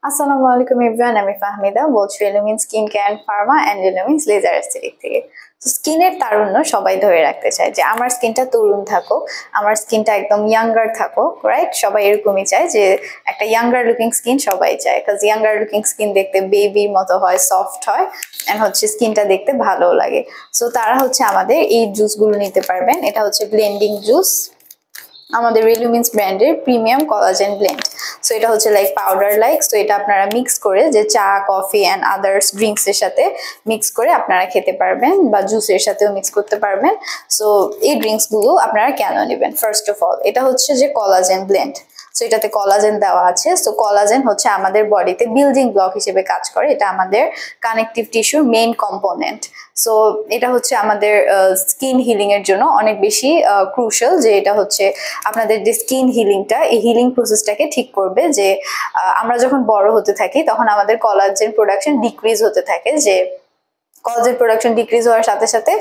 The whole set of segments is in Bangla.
আসসালামু আলাইকুম এভরিওয়ান, আমি ফাহমিদা বলছি Elumin skin care and pharma and Elumin laser aesthetic থেকে। তো স্কিনের তারুণ্য সবাই ধরে রাখতে চায় যে আমার স্কিনটা তরুণ থাকুক, আমার স্কিনটা একদম ইয়াঙ্গার থাকুক, রাইট? সবাই এরকমই চায় যে একটা ইয়াঙ্গার লুকিং স্কিন সবাই চায়, কাজ ইয়াঙ্গার লুকিং স্কিন দেখতে বেবির মতো হয়, সফট হয় অ্যান্ড হচ্ছে স্কিনটা দেখতে ভালো লাগে। সো তারা হচ্ছে আমাদের এই জুসগুলো নিতে পারবেন। এটা হচ্ছে ব্লেন্ডিং জুস, আমাদের রেলুমিন্স ব্র্যান্ডের প্রিমিয়াম কোলাজেন ব্লেন্ড। সো এটা হচ্ছে লাইক পাউডার লাইক। সো এটা আপনারা মিক্স করে যে চা, কফি অ্যান্ড আদার্স ড্রিঙ্কস এর সাথে মিক্স করে আপনারা খেতে পারবেন বা জুসের সাথেও মিক্স করতে পারবেন। সো এই ড্রিঙ্কস গুলো আপনারা কেন নেবেন? ফার্স্ট অফ অল, এটা হচ্ছে যে কোলাজেন ব্লেন্ড। সো এটাতে কলাজেন দেওয়া আছে। সো কলাজেন হচ্ছে আমাদের বডিতে বিল্ডিং ব্লক হিসেবে কাজ করে, এটা আমাদের কানেকটিভ টিস্যুর মেইন কম্পোনেন্ট। সো এটা হচ্ছে আমাদের স্কিন হিলিং এর জন্য অনেক বেশি ক্রুশাল, যে এটা হচ্ছে আপনাদের যে স্কিন হিলিংটা, এই হিলিং প্রসেসটাকে ঠিক করবে। যে আমরা যখন বড় হতে থাকি তখন আমাদের কলাজেন প্রোডাকশন ডিক্রিজ হতে থাকে, যে কলাজেন প্রোডাকশন ডিক্রিজ হওয়ার সাথে সাথে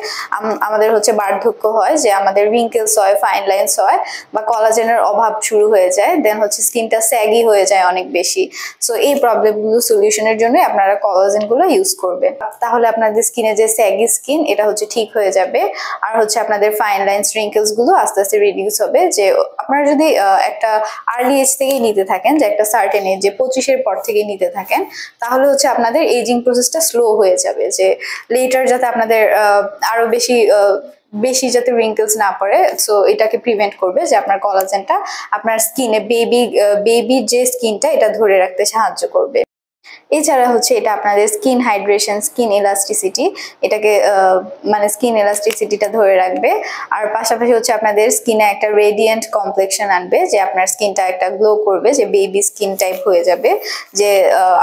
আমাদের হচ্ছে বার্ধক্য হয়, যে আমাদের রিঙ্কেলস হয়, ফাইন লাইন্স হয় বা কলাজেনের অভাব শুরু হয়ে যায়, দেন হচ্ছে স্কিনটা স্যাগি হয়ে যায় অনেক বেশি। সো এই প্রবলেমগুলো সলিউশনের জন্য আপনারা কলাজেন গুলো ইউজ করবেন, তাহলে আপনাদের স্কিনে যে স্যাগি স্কিন এটা হচ্ছে ঠিক হয়ে যাবে। আর হচ্ছে আপনাদের ফাইন লাইন্স, রিঙ্কেলস গুলো আস্তে আস্তে রিডিউস হবে। যে আপনারা যদি একটা আর্লি এজ থেকেই নিতে থাকেন, যে একটা সার্টেন এজ, যে 25-এর পর থেকে নিতে থাকেন, তাহলে হচ্ছে আপনাদের এজিং প্রসেসটা স্লো হয়ে যাবে, যে লেটার যাতে আপনাদের আরো বেশি যাতে রিঙ্কেলস না পড়ে। সো এটাকে প্রিভেন্ট করবে, যে আপনার কলাজেনটা আপনার স্কিনে বেবির যে স্কিনটা এটা ধরে রাখতে সাহায্য করবে। এছাড়া হচ্ছে এটা আপনাদের স্কিন হাইড্রেশন, স্কিন ইলাস্টিসিটি, এটাকে মানে স্কিন ইলাস্টিসিটিটা ধরে রাখবে। আর পাশাপাশি হচ্ছে আপনাদের স্কিনে একটা রেডিয়েন্ট কমপ্লেকশন আনবে, যে আপনার স্কিনটা একটা গ্লো করবে, যে বেবি স্কিন টাইপ হয়ে যাবে, যে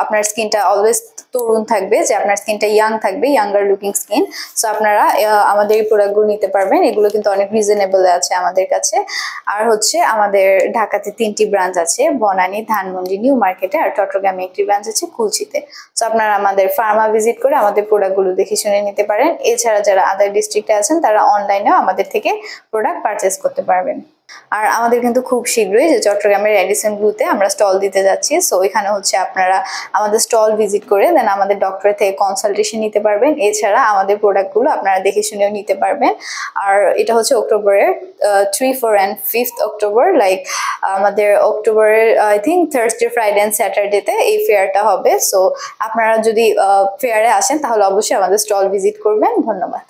আপনার স্কিনটা অলওয়েজ তরুণ থাকবে, যে আপনার স্কিনটা ইয়াং থাকবে, ইয়াঙ্গার লুকিং স্কিন। সো আপনারা আমাদের এই প্রোডাক্টগুলো নিতে পারবেন, এগুলো কিন্তু অনেক রিজনেবল আছে আমাদের কাছে। আর হচ্ছে আমাদের ঢাকাতে 3টি ব্রাঞ্চ আছে, বনানী, ধানমন্ডি, নিউ মার্কেটে, আর চট্টগ্রামে একটি ব্রাঞ্চ আছে কুলচিতে। সো আপনারা আমাদের ফার্মা ভিজিট করে আমাদের প্রোডাক্টগুলো দেখে শুনে নিতে পারেন। এছাড়া যারা আদার ডিস্ট্রিক্টে আছেন তারা অনলাইনেও আমাদের থেকে প্রোডাক্ট পারচেস করতে পারবেন। আর আমাদের কিন্তু খুব শীঘ্রই যে চট্টগ্রামের রেডিসন ব্লুতে আমরা স্টল দিতে যাচ্ছি। সো এখানে হচ্ছে আপনারা আমাদের স্টল ভিজিট করে দেন আমাদের ডক্টরের থেকে কনসালটেশন নিতে পারবেন। এছাড়া আমাদের প্রোডাক্টগুলো আপনারা দেখে শুনেও নিতে পারবেন। আর এটা হচ্ছে অক্টোবরের 3, 4 and 5th অক্টোবর, লাইক আমাদের অক্টোবরের I think Thursday, Friday and স্যাটারডেতে এই ফেয়ারটা হবে। সো আপনারা যদি ফেয়ারে আসেন তাহলে অবশ্যই আমাদের স্টল ভিজিট করবেন। ধন্যবাদ।